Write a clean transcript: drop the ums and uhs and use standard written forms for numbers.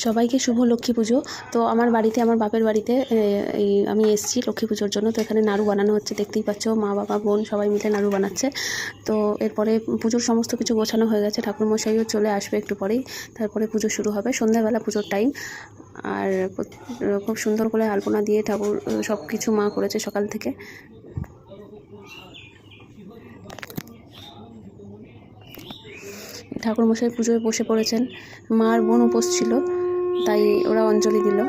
সবাইকে শুভ লক্ষ্মী পুজো। তো আমার বাড়িতে, আমার বাপের বাড়িতে আমি এসেছি লক্ষ্মী পুজোর জন্য। তো এখানে নাড়ু বানানো হচ্ছে, দেখতেই পাচ্ছ, মা বাবা বোন সবাই মিলে নাড়ু বানাচ্ছে। তো এরপরে পুজোর সমস্ত কিছু গোছানো হয়ে গেছে, ঠাকুরমশাইও চলে আসবে একটু পরেই, তারপরে পুজো শুরু হবে, সন্ধ্যাবেলা পুজোর টাইম। আর খুব সুন্দর করে আলপনা দিয়ে ঠাকুর সব কিছু মা করেছে সকাল থেকে। ঠাকুরমশাই পুজোয় বসে পড়েছেন, মা আর বোন উপোস ছিল, তাই ওরা অঞ্জলি দিল।